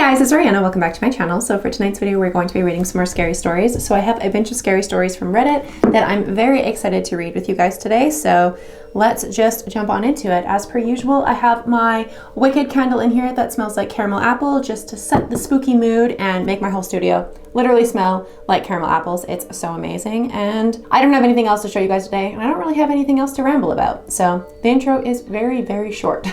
guys, it's Ariana. Welcome back to my channel. So for tonight's video, we're going to be reading some more scary stories. So I have a bunch of scary stories from Reddit that I'm very excited to read with you guys today. So let's just jump on into it. As per usual, I have my wicked candle in here that smells like caramel apple just to set the spooky mood and make my whole studio literally smell like caramel apples. It's so amazing. And I don't have anything else to show you guys today, and I don't really have anything else to ramble about. So the intro is very, very short.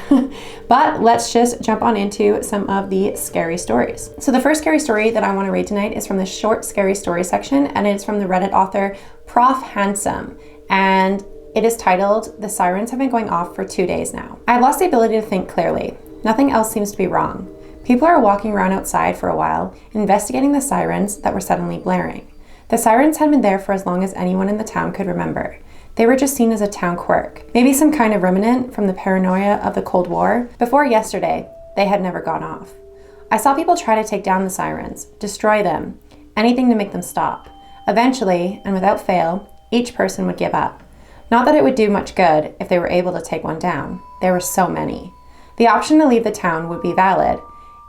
But let's just jump on into some of the scary stories. So the first scary story that I want to read tonight is from the short scary story section, and it's from the Reddit author Prof Handsome, and it is titled, "The Sirens have been going off for 2 days now. I've lost the ability to think clearly. Nothing else seems to be wrong. People are walking around outside for a while, investigating the sirens that were suddenly blaring. The sirens had been there for as long as anyone in the town could remember. They were just seen as a town quirk, maybe some kind of remnant from the paranoia of the Cold War. Before yesterday, they had never gone off. I saw people try to take down the sirens, destroy them, anything to make them stop. Eventually, and without fail, each person would give up. Not that it would do much good if they were able to take one down. There were so many. The option to leave the town would be valid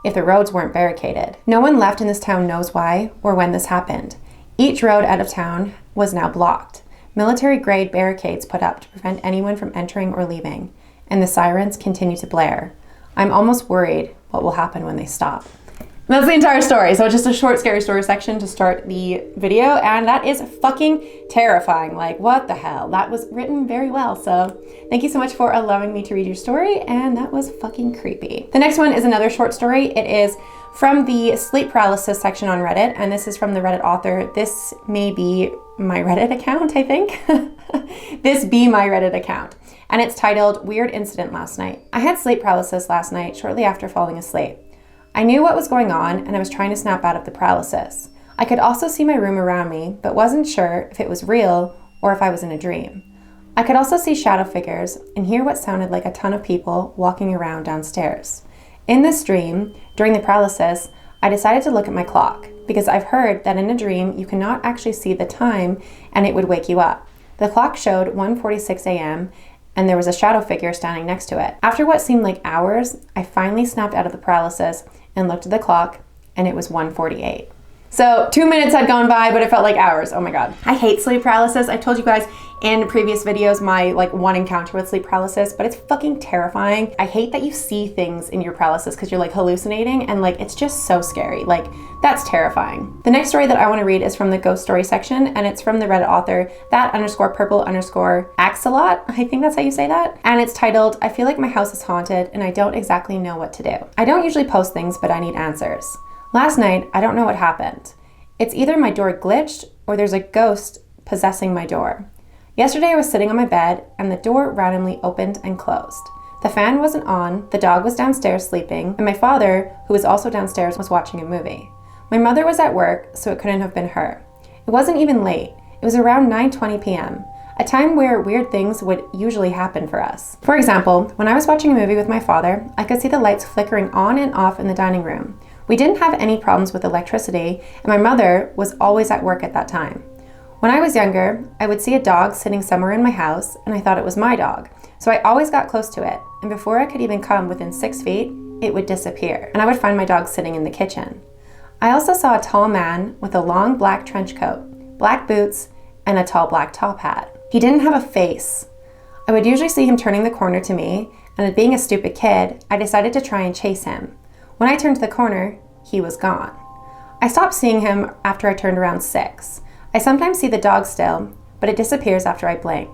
if the roads weren't barricaded. No one left in this town knows why or when this happened. Each road out of town was now blocked. Military-grade barricades put up to prevent anyone from entering or leaving, and the sirens continue to blare. I'm almost worried what will happen when they stop." And that's the entire story. So it's just a short scary story section to start the video, and that is fucking terrifying. Like, what the hell? That was written very well. So thank you so much for allowing me to read your story, and that was fucking creepy. The next one is another short story. It is from the sleep paralysis section on Reddit, and this is from the Reddit author. This may be my Reddit account, I think. This be my Reddit account. And it's titled, "Weird Incident Last Night. I had sleep paralysis last night shortly after falling asleep. I knew what was going on, and I was trying to snap out of the paralysis. I could also see my room around me, but wasn't sure if it was real or if I was in a dream. I could also see shadow figures and hear what sounded like a ton of people walking around downstairs. In this dream, during the paralysis, I decided to look at my clock because I've heard that in a dream you cannot actually see the time and it would wake you up. The clock showed 1:46 a.m. and there was a shadow figure standing next to it. After what seemed like hours, I finally snapped out of the paralysis and looked at the clock, and it was 1:48. So 2 minutes had gone by, but it felt like hours. Oh my God. I hate sleep paralysis. I've told you guys in previous videos my one encounter with sleep paralysis, but it's fucking terrifying. I hate that you see things in your paralysis because you're hallucinating, and it's just so scary. That's terrifying. The next story that I want to read is from the ghost story section, and it's from the Reddit author that_purple_axolot. I think that's how you say that. And it's titled, "I feel like my house is haunted and I don't exactly know what to do. I don't usually post things, but I need answers. Last night, I don't know what happened. It's either my door glitched or there's a ghost possessing my door. Yesterday I was sitting on my bed and the door randomly opened and closed. The fan wasn't on, the dog was downstairs sleeping, and my father, who was also downstairs, was watching a movie. My mother was at work, so it couldn't have been her. It wasn't even late. It was around 9:20 p.m., a time where weird things would usually happen for us. For example, when I was watching a movie with my father, I could see the lights flickering on and off in the dining room. We didn't have any problems with electricity, and my mother was always at work at that time. When I was younger, I would see a dog sitting somewhere in my house, and I thought it was my dog, so I always got close to it, and before I could even come within 6 feet, it would disappear, and I would find my dog sitting in the kitchen. I also saw a tall man with a long black trench coat, black boots, and a tall black top hat. He didn't have a face. I would usually see him turning the corner to me, and being a stupid kid, I decided to try and chase him. When I turned the corner, he was gone. I stopped seeing him after I turned around 6. I sometimes see the dog still, but it disappears after I blink.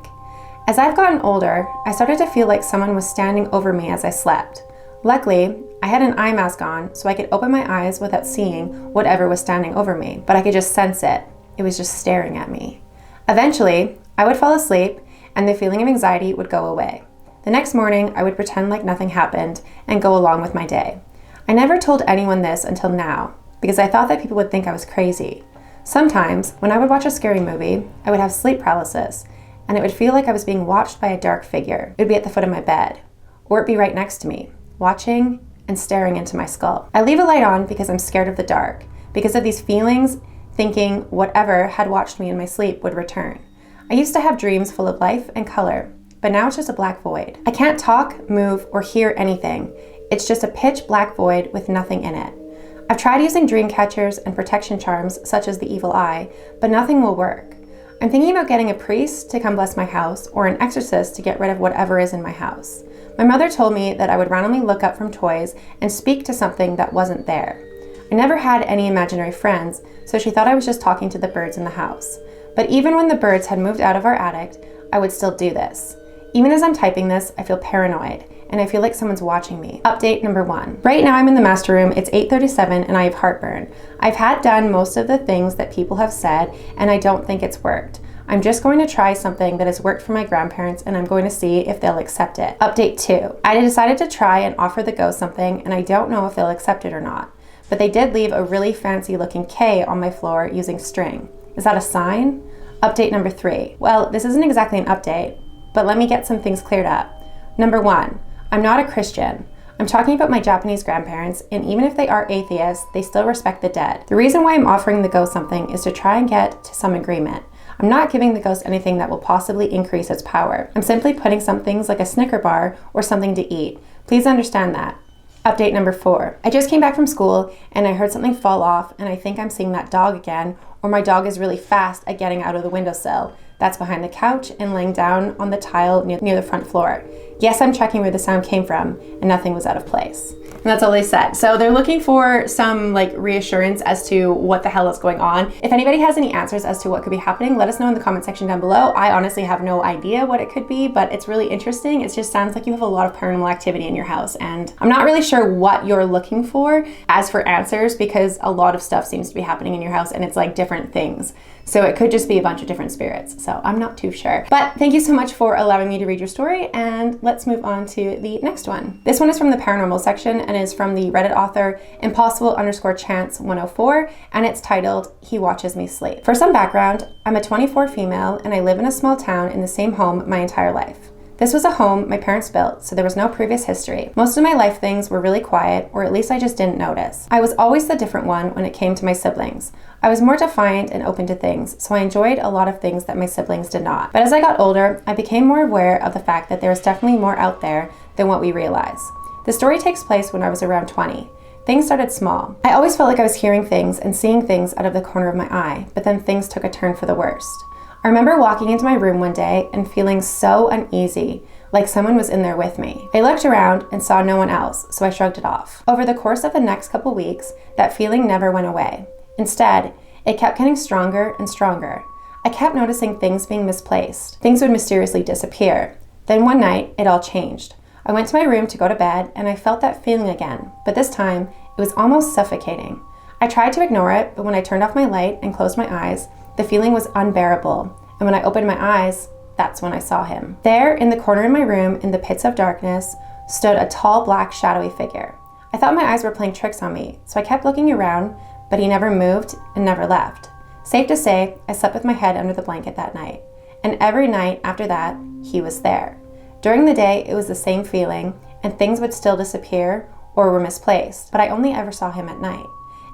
As I've gotten older, I started to feel like someone was standing over me as I slept. Luckily, I had an eye mask on, so I could open my eyes without seeing whatever was standing over me, but I could just sense it. It was just staring at me. Eventually, I would fall asleep, and the feeling of anxiety would go away. The next morning, I would pretend like nothing happened and go along with my day. I never told anyone this until now, because I thought that people would think I was crazy. Sometimes, when I would watch a scary movie, I would have sleep paralysis, and it would feel like I was being watched by a dark figure. It would be at the foot of my bed, or it'd be right next to me, watching and staring into my skull. I leave a light on because I'm scared of the dark, because of these feelings, thinking whatever had watched me in my sleep would return. I used to have dreams full of life and color, but now it's just a black void. I can't talk, move, or hear anything. It's just a pitch black void with nothing in it. I've tried using dream catchers and protection charms such as the evil eye, but nothing will work. I'm thinking about getting a priest to come bless my house or an exorcist to get rid of whatever is in my house. My mother told me that I would randomly look up from toys and speak to something that wasn't there. I never had any imaginary friends, so she thought I was just talking to the birds in the house. But even when the birds had moved out of our attic, I would still do this. Even as I'm typing this, I feel paranoid, and I feel like someone's watching me. Update number 1. Right now I'm in the master room, it's 8:37 and I have heartburn. I've had done most of the things that people have said, and I don't think it's worked. I'm just going to try something that has worked for my grandparents, and I'm going to see if they'll accept it. Update 2. I decided to try and offer the ghost something, and I don't know if they'll accept it or not. But they did leave a really fancy looking K on my floor using string. Is that a sign? Update number 3. Well, this isn't exactly an update, but let me get some things cleared up. Number 1, I'm not a Christian. I'm talking about my Japanese grandparents, and even if they are atheists, they still respect the dead. The reason why I'm offering the ghost something is to try and get to some agreement. I'm not giving the ghost anything that will possibly increase its power. I'm simply putting some things like a Snicker bar or something to eat. Please understand that. Update number 4. I just came back from school and I heard something fall off, and I think I'm seeing that dog again, or my dog is really fast at getting out of the windowsill. That's behind the couch and laying down on the tile near the front floor. Yes, I'm checking where the sound came from, and nothing was out of place. And that's all they said. So they're looking for some reassurance as to what the hell is going on. If anybody has any answers as to what could be happening, let us know in the comment section down below. I honestly have no idea what it could be, but it's really interesting. It just sounds like you have a lot of paranormal activity in your house, and I'm not really sure what you're looking for as for answers, because a lot of stuff seems to be happening in your house, and it's like different things. So it could just be a bunch of different spirits. So I'm not too sure. But thank you so much for allowing me to read your story, and let's move on to the next one. This one is from the paranormal section and is from the Reddit author Impossible_Chance104, and it's titled, He Watches Me Sleep. For some background, I'm a 24 female and I live in a small town in the same home my entire life. This was a home my parents built, so there was no previous history. Most of my life things were really quiet, or at least I just didn't notice. I was always the different one when it came to my siblings. I was more defiant and open to things, so I enjoyed a lot of things that my siblings did not. But as I got older, I became more aware of the fact that there was definitely more out there than what we realize. The story takes place when I was around 20. Things started small. I always felt like I was hearing things and seeing things out of the corner of my eye, but then things took a turn for the worst. I remember walking into my room one day and feeling so uneasy, like someone was in there with me. I looked around and saw no one else, so I shrugged it off. Over the course of the next couple weeks, that feeling never went away. Instead, it kept getting stronger and stronger. I kept noticing things being misplaced. Things would mysteriously disappear. Then one night, it all changed. I went to my room to go to bed, and I felt that feeling again, but this time, it was almost suffocating. I tried to ignore it, but when I turned off my light and closed my eyes, the feeling was unbearable, and when I opened my eyes, that's when I saw him. There, in the corner of my room, in the pits of darkness, stood a tall, black, shadowy figure. I thought my eyes were playing tricks on me, so I kept looking around, but he never moved and never left. Safe to say, I slept with my head under the blanket that night, and every night after that, he was there. During the day, it was the same feeling, and things would still disappear or were misplaced, but I only ever saw him at night.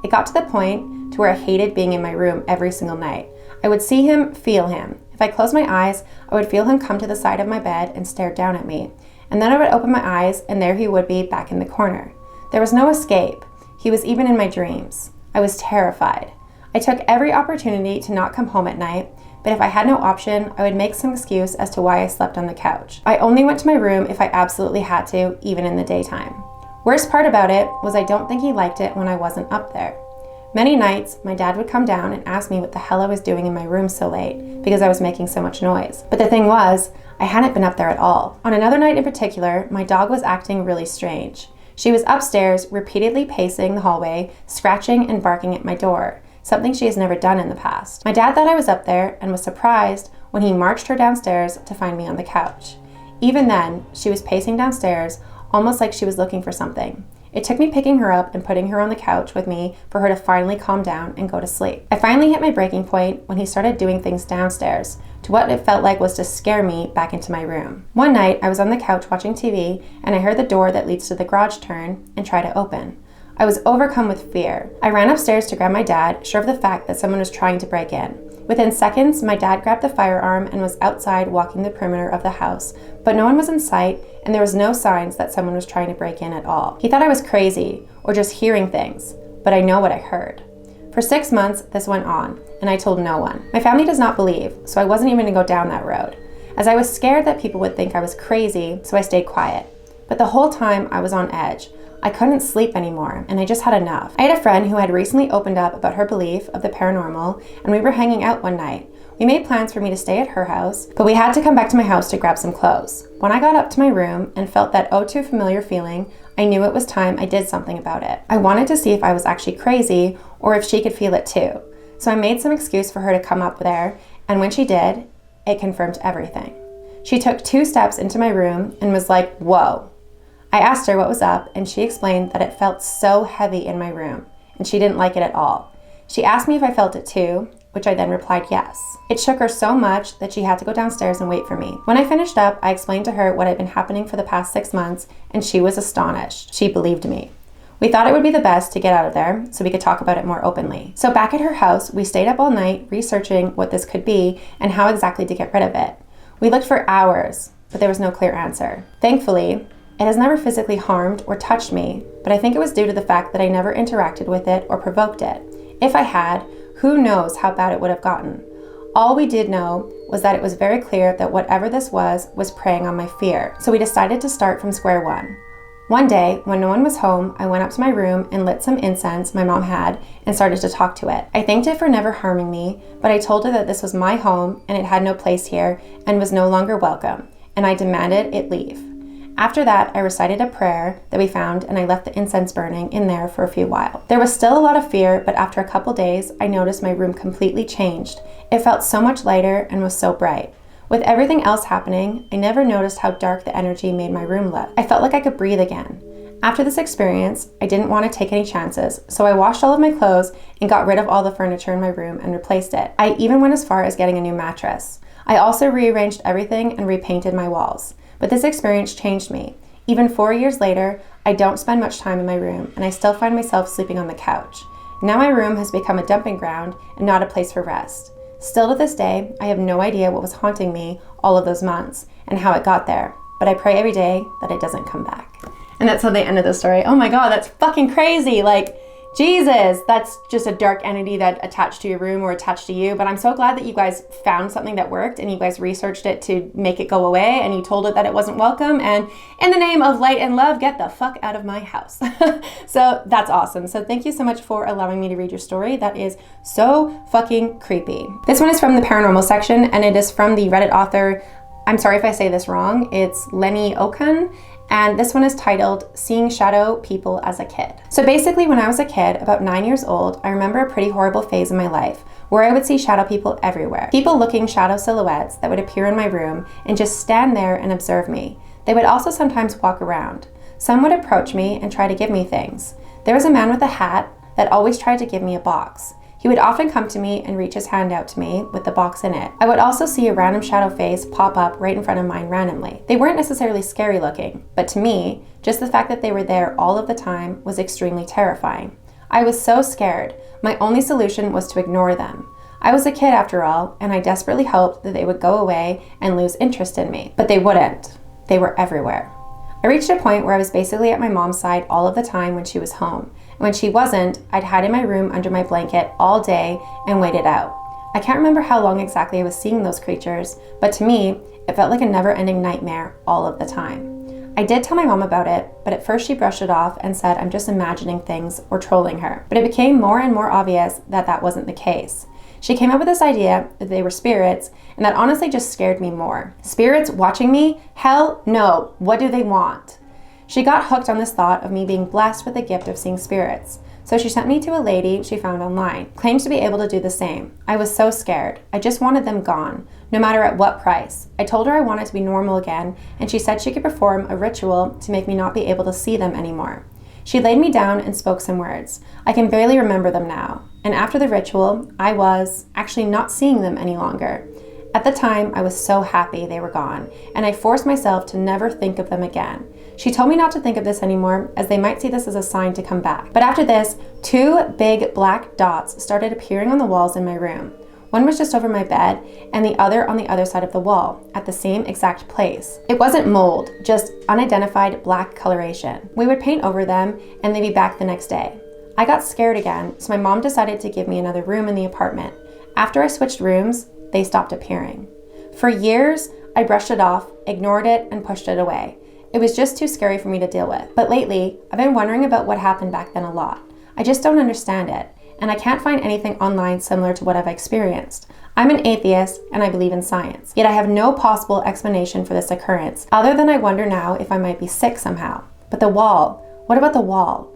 It got to the point to where I hated being in my room every single night. I would see him, feel him. If I closed my eyes, I would feel him come to the side of my bed and stare down at me. And then I would open my eyes, and there he would be back in the corner. There was no escape. He was even in my dreams. I was terrified. I took every opportunity to not come home at night, but if I had no option, I would make some excuse as to why I slept on the couch. I only went to my room if I absolutely had to, even in the daytime. Worst part about it was I don't think he liked it when I wasn't up there. Many nights, my dad would come down and ask me what the hell I was doing in my room so late because I was making so much noise. But the thing was, I hadn't been up there at all. On another night in particular, my dog was acting really strange. She was upstairs, repeatedly pacing the hallway, scratching and barking at my door, something she has never done in the past. My dad thought I was up there and was surprised when he marched her downstairs to find me on the couch. Even then, she was pacing downstairs, almost like she was looking for something. It took me picking her up and putting her on the couch with me for her to finally calm down and go to sleep. I finally hit my breaking point when he started doing things downstairs to what it felt like was to scare me back into my room. One night, I was on the couch watching TV and I heard the door that leads to the garage turn and try to open. I was overcome with fear. I ran upstairs to grab my dad, sure of the fact that someone was trying to break in. Within seconds, my dad grabbed the firearm and was outside walking the perimeter of the house, but no one was in sight and there was no signs that someone was trying to break in at all. He thought I was crazy or just hearing things, but I know what I heard. For 6 months, this went on, and I told no one. My family does not believe, so I wasn't even gonna go down that road, as I was scared that people would think I was crazy, so I stayed quiet. But the whole time I was on edge. I couldn't sleep anymore, and I just had enough. I had a friend who had recently opened up about her belief of the paranormal, and we were hanging out one night. We made plans for me to stay at her house, but we had to come back to my house to grab some clothes. When I got up to my room and felt that oh too familiar feeling, I knew it was time I did something about it. I wanted to see if I was actually crazy or if she could feel it too. So I made some excuse for her to come up there, and when she did, it confirmed everything. She took 2 steps into my room and was like, whoa. I asked her what was up, and she explained that it felt so heavy in my room, and she didn't like it at all. She asked me if I felt it too, which I then replied yes. It shook her so much that she had to go downstairs and wait for me. When I finished up, I explained to her what had been happening for the past 6 months, and she was astonished. She believed me. We thought it would be the best to get out of there so we could talk about it more openly. So back at her house, we stayed up all night researching what this could be and how exactly to get rid of it. We looked for hours, but there was no clear answer. Thankfully, it has never physically harmed or touched me, but I think it was due to the fact that I never interacted with it or provoked it. If I had, who knows how bad it would have gotten. All we did know was that it was very clear that whatever this was preying on my fear. So we decided to start from square one. One day, when no one was home, I went up to my room and lit some incense my mom had and started to talk to it. I thanked it for never harming me, but I told her that this was my home and it had no place here and was no longer welcome, and I demanded it leave. After that, I recited a prayer that we found, and I left the incense burning in there for a few while. There was still a lot of fear, but after a couple days, I noticed my room completely changed. It felt so much lighter and was so bright. With everything else happening, I never noticed how dark the energy made my room look. I felt like I could breathe again. After this experience, I didn't want to take any chances, so I washed all of my clothes and got rid of all the furniture in my room and replaced it. I even went as far as getting a new mattress. I also rearranged everything and repainted my walls. But this experience changed me. Even 4 years later, I don't spend much time in my room, and I still find myself sleeping on the couch. Now my room has become a dumping ground and not a place for rest. Still to this day, I have no idea what was haunting me all of those months and how it got there, but I pray every day that it doesn't come back. And that's how they ended the story. Oh my God, that's fucking crazy. Like, Jesus, that's just a dark entity that attached to your room or attached to you. But I'm so glad that you guys found something that worked and you guys researched it to make it go away and you told it that it wasn't welcome. And in the name of light and love, get the fuck out of my house. So that's awesome. So thank you so much for allowing me to read your story. That is so fucking creepy. This one is from the paranormal section, and it is from the Reddit author, I'm sorry if I say this wrong, it's Lenny Okan. And this one is titled, Seeing Shadow People as a Kid. So basically when I was a kid, about 9 years old, I remember a pretty horrible phase in my life where I would see shadow people everywhere. People looking shadow silhouettes that would appear in my room and just stand there and observe me. They would also sometimes walk around. Some would approach me and try to give me things. There was a man with a hat that always tried to give me a box. He would often come to me and reach his hand out to me with the box in it. I would also see a random shadow face pop up right in front of mine randomly. They weren't necessarily scary looking, but to me, just the fact that they were there all of the time was extremely terrifying. I was so scared. My only solution was to ignore them. I was a kid after all, and I desperately hoped that they would go away and lose interest in me. But they wouldn't. They were everywhere. I reached a point where I was basically at my mom's side all of the time when she was home. And when she wasn't, I'd hide in my room under my blanket all day and wait it out. I can't remember how long exactly I was seeing those creatures, but to me, it felt like a never-ending nightmare all of the time. I did tell my mom about it, but at first she brushed it off and said I'm just imagining things or trolling her. But it became more and more obvious that that wasn't the case. She came up with this idea that they were spirits, and that honestly just scared me more. Spirits watching me? Hell no. What do they want? She got hooked on this thought of me being blessed with the gift of seeing spirits. So she sent me to a lady she found online, claimed to be able to do the same. I was so scared. I just wanted them gone, no matter at what price. I told her I wanted to be normal again, and she said she could perform a ritual to make me not be able to see them anymore. She laid me down and spoke some words. I can barely remember them now. And after the ritual, I was actually not seeing them any longer. At the time, I was so happy they were gone, and I forced myself to never think of them again. She told me not to think of this anymore, as they might see this as a sign to come back. But after this, 2 big black dots started appearing on the walls in my room. One was just over my bed, and the other on the other side of the wall, at the same exact place. It wasn't mold, just unidentified black coloration. We would paint over them, and they'd be back the next day. I got scared again, so my mom decided to give me another room in the apartment. After I switched rooms, they stopped appearing. For years, I brushed it off, ignored it, and pushed it away. It was just too scary for me to deal with. But lately, I've been wondering about what happened back then a lot. I just don't understand it, and I can't find anything online similar to what I've experienced. I'm an atheist, and I believe in science, yet I have no possible explanation for this occurrence, other than I wonder now if I might be sick somehow. But the wall, what about the wall?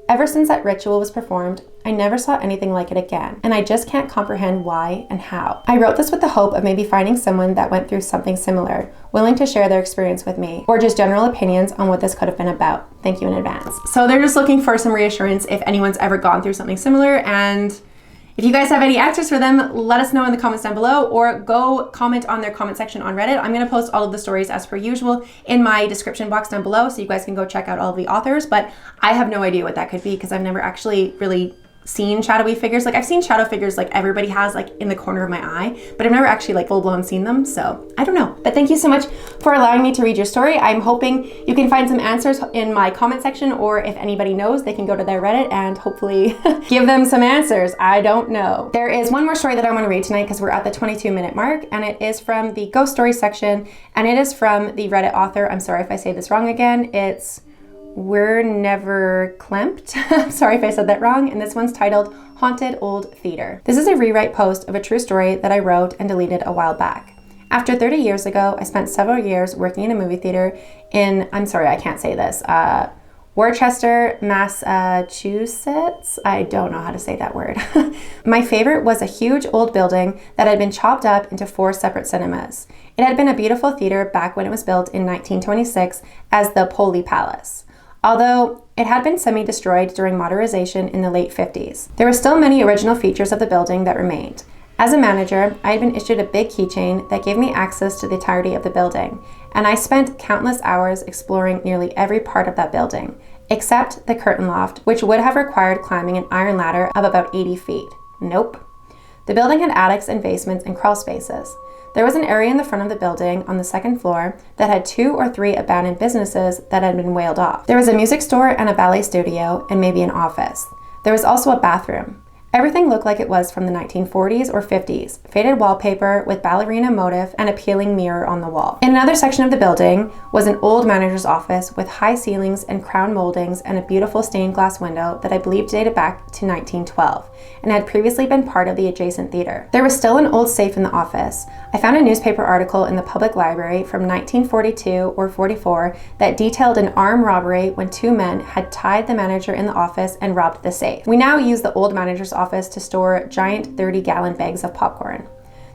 Ever since that ritual was performed, I never saw anything like it again, and I just can't comprehend why and how. I wrote this with the hope of maybe finding someone that went through something similar, willing to share their experience with me, or just general opinions on what this could have been about. Thank you in advance. So they're just looking for some reassurance if anyone's ever gone through something similar, and if you guys have any answers for them, let us know in the comments down below, or go comment on their comment section on Reddit. I'm going to post all of the stories as per usual in my description box down below, so you guys can go check out all of the authors, but I have no idea what that could be because I've never actually really seen shadowy figures. Like, I've seen shadow figures like everybody has, like in the corner of my eye, but I've never actually like full-blown seen them, so I don't know. But thank you so much for allowing me to read your story. I'm hoping you can find some answers in my comment section, or if anybody knows, they can go to their Reddit and hopefully give them some answers. I don't know. There is one more story that I want to read tonight because we're at the 22-minute mark, and it is from the ghost story section, and it is from the Reddit author. I'm sorry if I say this wrong again. It's We're Never Klemped. I'm sorry if I said that wrong. And this one's titled Haunted Old Theater. This is a rewrite post of a true story that I wrote and deleted a while back. After 30 years ago, I spent several years working in a movie theater in, I'm sorry, I can't say this, Worcester, Massachusetts. I don't know how to say that word. My favorite was a huge old building that had been chopped up into 4 separate cinemas. It had been a beautiful theater back when it was built in 1926 as the Poly Palace, although it had been semi-destroyed during modernization in the late 50s. There were still many original features of the building that remained. As a manager, I had been issued a big keychain that gave me access to the entirety of the building, and I spent countless hours exploring nearly every part of that building, except the curtain loft, which would have required climbing an iron ladder of about 80 feet. Nope. The building had attics and basements and crawl spaces. There was an area in the front of the building on the 2nd floor that had 2 or 3 abandoned businesses that had been whaled off. There was a music store and a ballet studio and maybe an office. There was also a bathroom. Everything looked like it was from the 1940s or 50s, faded wallpaper with ballerina motif and a peeling mirror on the wall. In another section of the building was an old manager's office with high ceilings and crown moldings and a beautiful stained glass window that I believe dated back to 1912 and had previously been part of the adjacent theater. There was still an old safe in the office. I found a newspaper article in the public library from 1942 or 44 that detailed an armed robbery when 2 men had tied the manager in the office and robbed the safe. We now use the old manager's office to store giant 30-gallon bags of popcorn.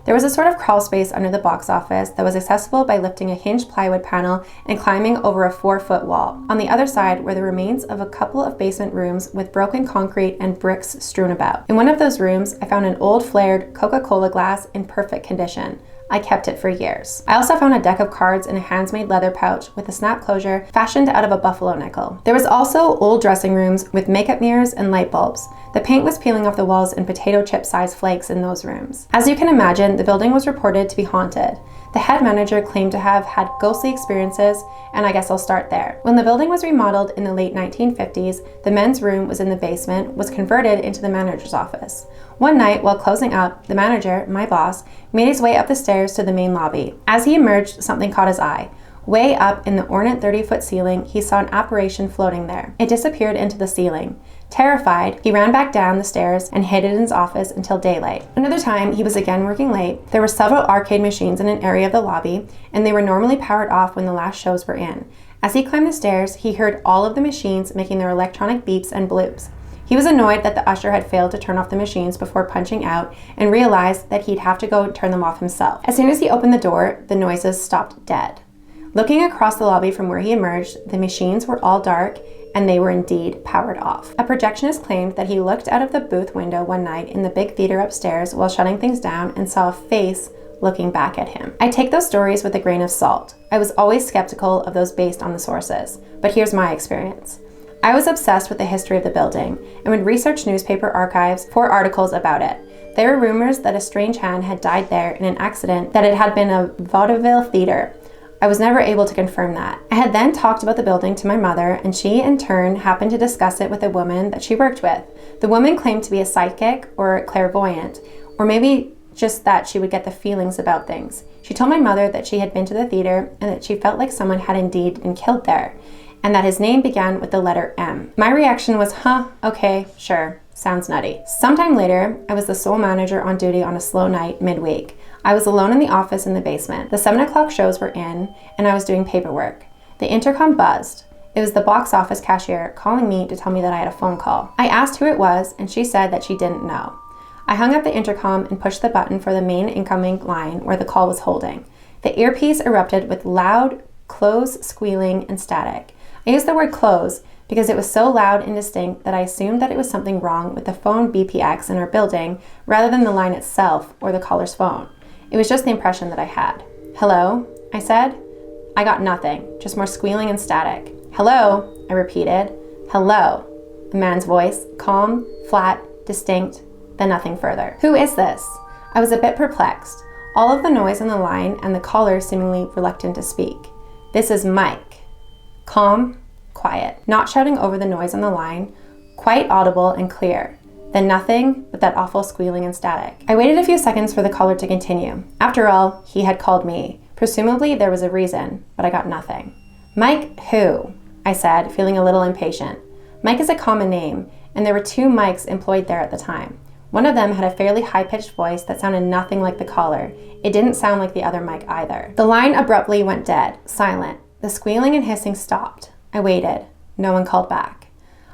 There was a sort of crawl space under the box office that was accessible by lifting a hinged plywood panel and climbing over a 4-foot wall. On the other side were the remains of a couple of basement rooms with broken concrete and bricks strewn about. In one of those rooms, I found an old flared Coca-Cola glass in perfect condition. I kept it for years. I also found a deck of cards in a hands-made leather pouch with a snap closure fashioned out of a buffalo nickel. There was also old dressing rooms with makeup mirrors and light bulbs. The paint was peeling off the walls in potato chip-sized flakes in those rooms. As you can imagine, the building was reported to be haunted. The head manager claimed to have had ghostly experiences, and I guess I'll start there. When the building was remodeled in the late 1950s, the men's room was in the basement, was converted into the manager's office. One night, while closing up, the manager, my boss, made his way up the stairs to the main lobby. As he emerged, something caught his eye. Way up in the ornate 30-foot ceiling, he saw an apparition floating there. It disappeared into the ceiling. Terrified, he ran back down the stairs and hid in his office until daylight. Another time, he was again working late. There were several arcade machines in an area of the lobby, and they were normally powered off when the last shows were in. As he climbed the stairs, he heard all of the machines making their electronic beeps and bloops. He was annoyed that the usher had failed to turn off the machines before punching out and realized that he'd have to go turn them off himself. As soon as he opened the door, the noises stopped dead. Looking across the lobby from where he emerged, the machines were all dark and they were indeed powered off. A projectionist claimed that he looked out of the booth window one night in the big theater upstairs while shutting things down and saw a face looking back at him. I take those stories with a grain of salt. I was always skeptical of those based on the sources, but here's my experience. I was obsessed with the history of the building and would research newspaper archives for articles about it. There were rumors that a strange hand had died there in an accident, that it had been a vaudeville theater. I was never able to confirm that. I had then talked about the building to my mother, and she in turn happened to discuss it with a woman that she worked with. The woman claimed to be a psychic or clairvoyant, or maybe just that she would get the feelings about things. She told my mother that she had been to the theater and that she felt like someone had indeed been killed there, and that his name began with the letter M. My reaction was, okay, sure, sounds nutty. Sometime later, I was the sole manager on duty on a slow night midweek. I was alone in the office in the basement. The 7 o'clock shows were in, and I was doing paperwork. The intercom buzzed. It was the box office cashier calling me to tell me that I had a phone call. I asked who it was, and she said that she didn't know. I hung up the intercom and pushed the button for the main incoming line where the call was holding. The earpiece erupted with loud close squealing and static. I used the word close because it was so loud and distinct that I assumed that it was something wrong with the phone BPX in our building rather than the line itself or the caller's phone. It was just the impression that I had. Hello, I said. I got nothing, just more squealing and static. Hello, I repeated. Hello, a man's voice, calm, flat, distinct, then nothing further. Who is this? I was a bit perplexed. All of the noise on the line and the caller seemingly reluctant to speak. This is Mike. Calm, quiet, not shouting over the noise on the line, quite audible and clear. Then nothing but that awful squealing and static. I waited a few seconds for the caller to continue. After all, he had called me. Presumably there was a reason, but I got nothing. Mike who? I said, feeling a little impatient. Mike is a common name, and there were 2 Mikes employed there at the time. One of them had a fairly high-pitched voice that sounded nothing like the caller. It didn't sound like the other Mike either. The line abruptly went dead, silent. The squealing and hissing stopped. I waited. No one called back.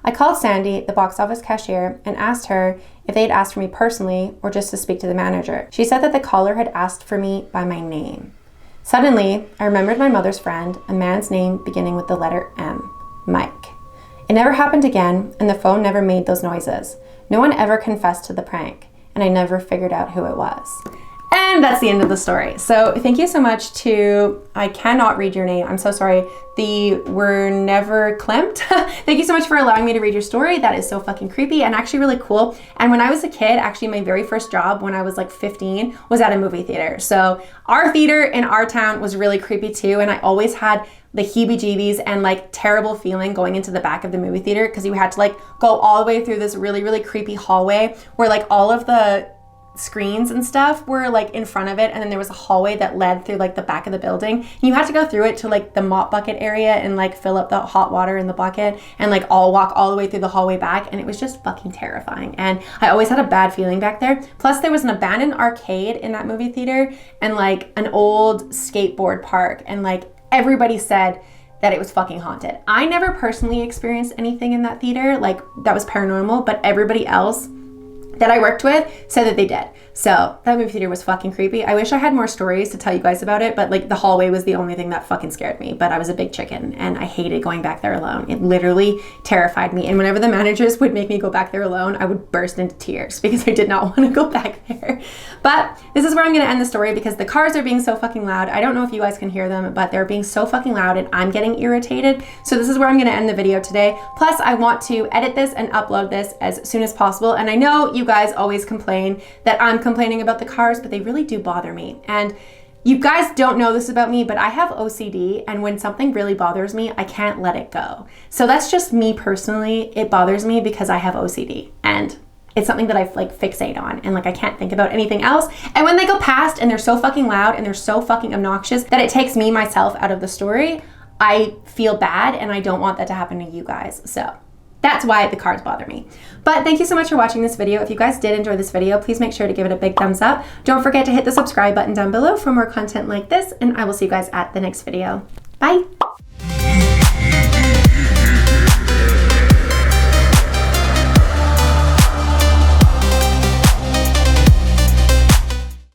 I called Sandy, the box office cashier, and asked her if they had asked for me personally or just to speak to the manager. She said that the caller had asked for me by my name. Suddenly, I remembered my mother's friend, a man's name beginning with the letter M, Mike. It never happened again, and the phone never made those noises. No one ever confessed to the prank, and I never figured out who it was. And that's the end of the story. So thank you so much to, I cannot read your name, I'm so sorry, the Were Never Klimt. Thank you so much for allowing me to read your story. That is so fucking creepy and actually really cool. And when I was a kid, actually my very first job when I was like 15 was at a movie theater. So our theater in our town was really creepy too, and I always had the heebie-jeebies and like terrible feeling going into the back of the movie theater because you had to like go all the way through this really, really creepy hallway where like all of the screens and stuff were like in front of it, and then there was a hallway that led through like the back of the building, and you had to go through it to like the mop bucket area and like fill up the hot water in the bucket and like walk all the way through the hallway back, and it was just fucking terrifying. And I always had a bad feeling back there. Plus there was an abandoned arcade in that movie theater and like an old skateboard park, and like everybody said that it was fucking haunted. I never personally experienced anything in that theater like that was paranormal, but everybody else that I worked with said that they did. So that movie theater was fucking creepy. I wish I had more stories to tell you guys about it, but like the hallway was the only thing that fucking scared me. But I was a big chicken and I hated going back there alone. It literally terrified me. And whenever the managers would make me go back there alone, I would burst into tears because I did not want to go back there. But this is where I'm gonna end the story because the cars are being so fucking loud. I don't know if you guys can hear them, but they're being so fucking loud and I'm getting irritated. So this is where I'm gonna end the video today. Plus I want to edit this and upload this as soon as possible. And I know you guys always complain that I'm complaining about the cars, but they really do bother me. And you guys don't know this about me, but I have OCD, and when something really bothers me, I can't let it go. So that's just me personally. It bothers me because I have OCD, and it's something that I like fixate on, and like I can't think about anything else. And when they go past and they're so fucking loud and they're so fucking obnoxious that it takes me myself out of the story, I feel bad, and I don't want that to happen to you guys. So that's why the cars bother me. But thank you so much for watching this video. If you guys did enjoy this video, please make sure to give it a big thumbs up. Don't forget to hit the subscribe button down below for more content like this, and I will see you guys at the next video. Bye.